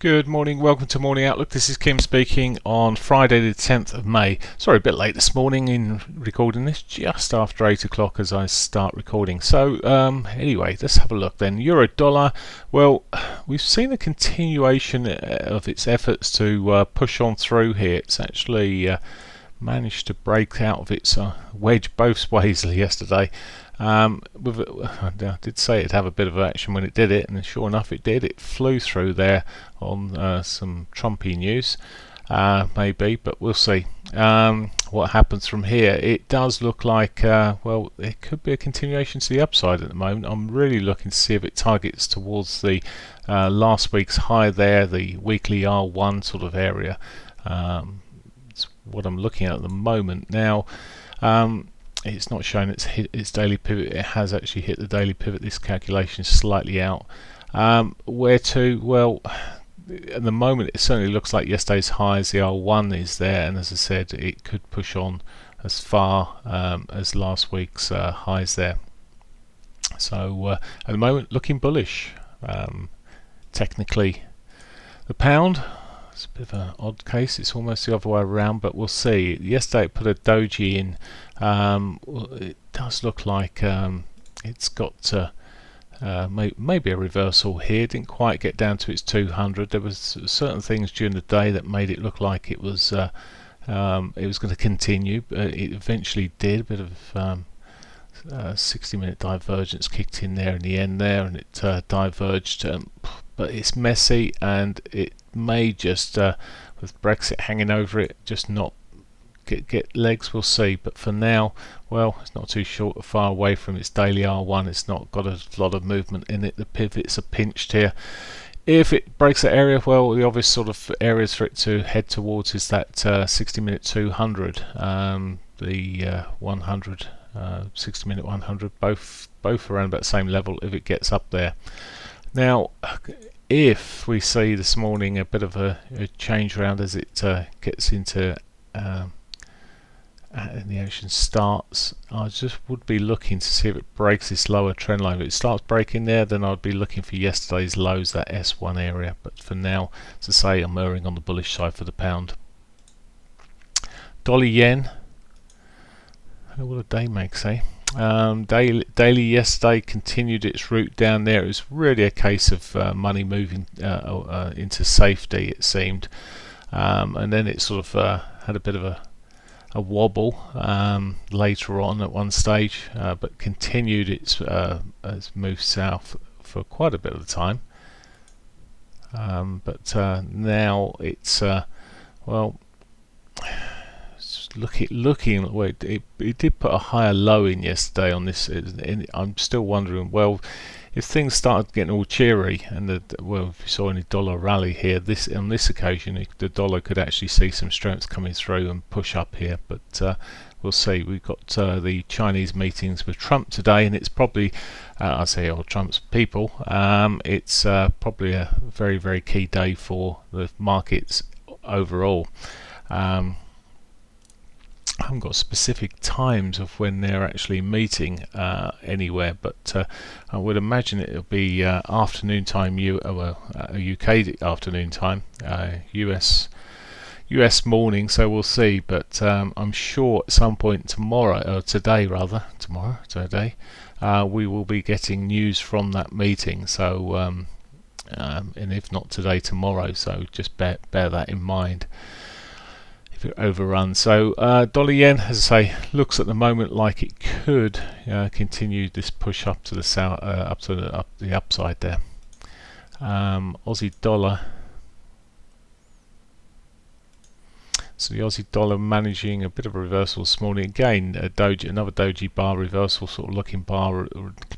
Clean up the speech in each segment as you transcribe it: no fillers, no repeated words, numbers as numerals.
Good morning, welcome to Morning Outlook. This is Kim speaking on Friday the 10th of May. Sorry, a bit late this morning in recording this, just after 8 o'clock as I start recording. So anyway, let's have a look then. Euro dollar, well, we've seen a continuation of its efforts to push on through here. It's actually managed to break out of its wedge both ways yesterday. I did say it'd have a bit of action when it did it, and sure enough it did. It flew through there on some Trumpy news, maybe, but we'll see what happens from here. It does look like, well, it could be a continuation to the upside at the moment. I'm really looking to see if it targets towards the last week's high there, the weekly R1 sort of area. It's what I'm looking at the moment. Now, it's not showing it's hit its daily pivot. It has actually hit the daily pivot. This calculation is slightly out. Where to? Well, at the moment it certainly looks like yesterday's high as the R1 is there, and as I said, it could push on as far as last week's highs there. So at the moment, looking bullish. Technically, the pound, it's a bit of an odd case. It's almost the other way around, but we'll see. Yesterday it put a doji in. It does look like it's got maybe a reversal here. Didn't quite get down to its 200. There was certain things during the day that made it look like it was going to continue, but it eventually did. A bit of 60-minute divergence kicked in there in the end there, and it diverged. But it's messy, and it may just, with Brexit hanging over it, just not get legs. We'll see. But for now, well, it's not too far away from its daily R1. It's not got a lot of movement in it. The pivots are pinched here. If it breaks that area, well, the obvious sort of areas for it to head towards is that 60-minute 200, the 100, 60-minute 100, both around about the same level if it gets up there. Now, if we see this morning a bit of a change around as it gets into the action starts, I just would be looking to see if it breaks this lower trend line. If it starts breaking there, then I'd be looking for yesterday's lows, that S1 area. But for now, as I say, I'm erring on the bullish side for the pound. Dollar yen, I don't know what a day makes, eh? Daily yesterday continued its route down there. It was really a case of money moving into safety, it seemed, and then it sort of had a bit of a wobble later on at one stage, but continued its move south for quite a bit of the time. But now it's well, looking well, it did put a higher low in yesterday on this. I'm still wondering, well, if things started getting all cheery and well, if you saw any dollar rally here, on this occasion the dollar could actually see some strength coming through and push up here. But we'll see. We've got the Chinese meetings with Trump today, and it's probably I say all Trump's people. It's probably a very, very key day for the markets overall. I haven't got specific times of when they're actually meeting anywhere, but I would imagine it'll be afternoon time, UK afternoon time, US morning. So we'll see. But I'm sure at some point today, we will be getting news from that meeting. So and if not today, tomorrow. So just bear that in mind. Overrun. So dollar yen, as I say, looks at the moment like it could continue this push up to the south, up the upside there. Aussie dollar. So the Aussie dollar managing a bit of a reversal this morning. Again, another doji bar reversal, sort of looking bar,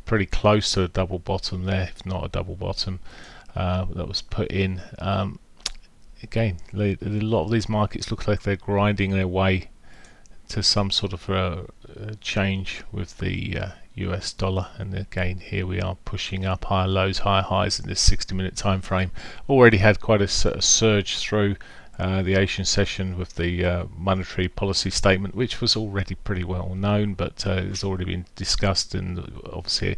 pretty close to a double bottom there, if not a double bottom that was put in. Again, a lot of these markets look like they're grinding their way to some sort of change with the US dollar, and again here we are pushing up higher lows, higher highs in this 60-minute time frame. Already had quite a surge through the Asian session with the monetary policy statement, which was already pretty well known, but it's already been discussed, and obviously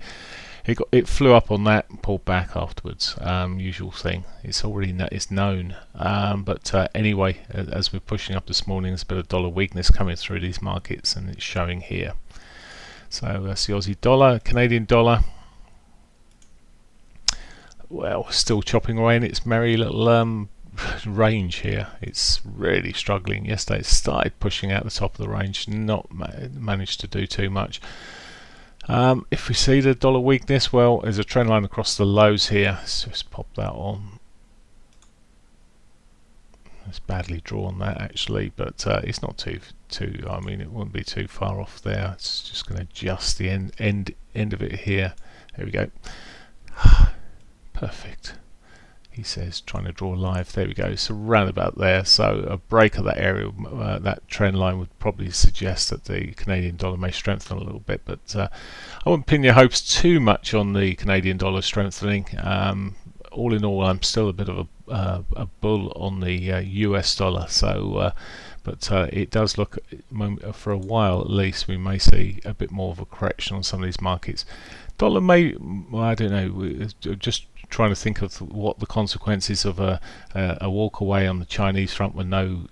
it flew up on that and pulled back afterwards. Usual thing. It's already it's known. But anyway, as we're pushing up this morning, there's a bit of dollar weakness coming through these markets, and it's showing here. So that's the Aussie dollar, Canadian dollar. Well, still chopping away in its merry little range here. It's really struggling. Yesterday it started pushing out the top of the range, not managed to do too much. If we see the dollar weakness, well, there's a trend line across the lows here. Let's just pop that on. It's badly drawn, that actually, but it's not too. I mean, it wouldn't be too far off there. It's just going to adjust the end of it here. There we go. Perfect. He says, trying to draw live. There we go. So around about there. So a break of that area, that trend line would probably suggest that the Canadian dollar may strengthen a little bit. But I wouldn't pin your hopes too much on the Canadian dollar strengthening. All in all, I'm still a bit of a bull on the US dollar. So, but it does look, for a while at least, we may see a bit more of a correction on some of these markets. Dollar may, well, I don't know, just trying to think of what the consequences of a walk away on the Chinese front with no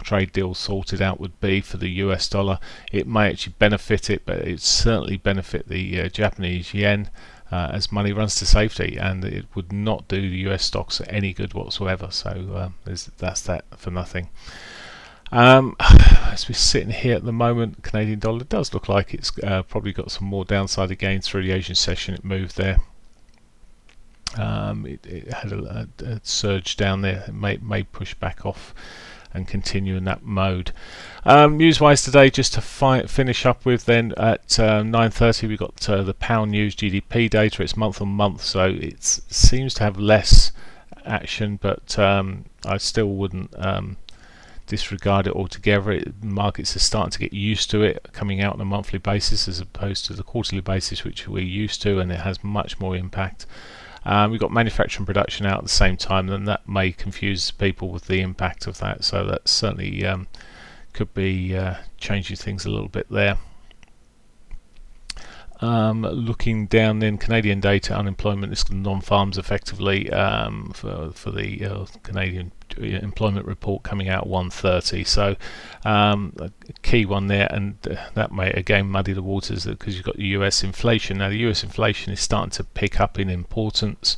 trade deal sorted out would be for the US dollar. It may actually benefit it, but it certainly benefit the Japanese yen as money runs to safety, and it would not do the US stocks any good whatsoever. So that's that for nothing. As we're sitting here at the moment, Canadian dollar does look like it's probably got some more downside again through the Asian session. It moved there. It had a surge down there. It may push back off and continue in that mode. News-wise today, just to finish up with, then at 9:30 we got the pound news GDP data. It's month on month, so it seems to have less action, but I still wouldn't disregard it altogether. Markets are starting to get used to it coming out on a monthly basis as opposed to the quarterly basis, which we're used to, and it has much more impact. We've got manufacturing production out at the same time, and that may confuse people with the impact of that. So that certainly could be changing things a little bit there. Looking down then, Canadian data, unemployment, this is non-farms effectively for the Canadian employment report coming out 1:30. So a key one there, and that may again muddy the waters because you've got the US inflation. Now the US inflation is starting to pick up in importance.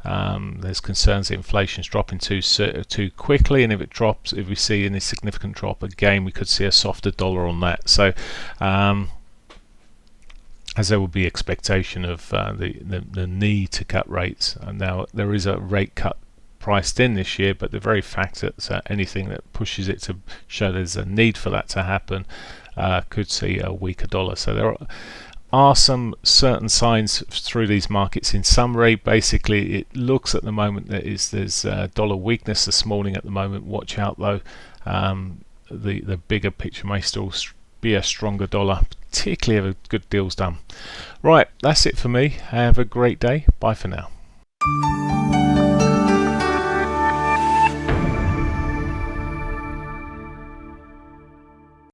There's concerns that inflation is dropping too quickly, and if we see any significant drop again, we could see a softer dollar on that. So as there would be expectation of the need to cut rates. And now there is a rate cut priced in this year, but the very fact that anything that pushes it to show there's a need for that to happen could see a weaker dollar. So there are some certain signs through these markets. In summary, basically it looks at the moment that there's dollar weakness this morning at the moment. Watch out though, the bigger picture may still be a stronger dollar, particularly if good deals done. Right, that's it for me. Have a great day. Bye for now.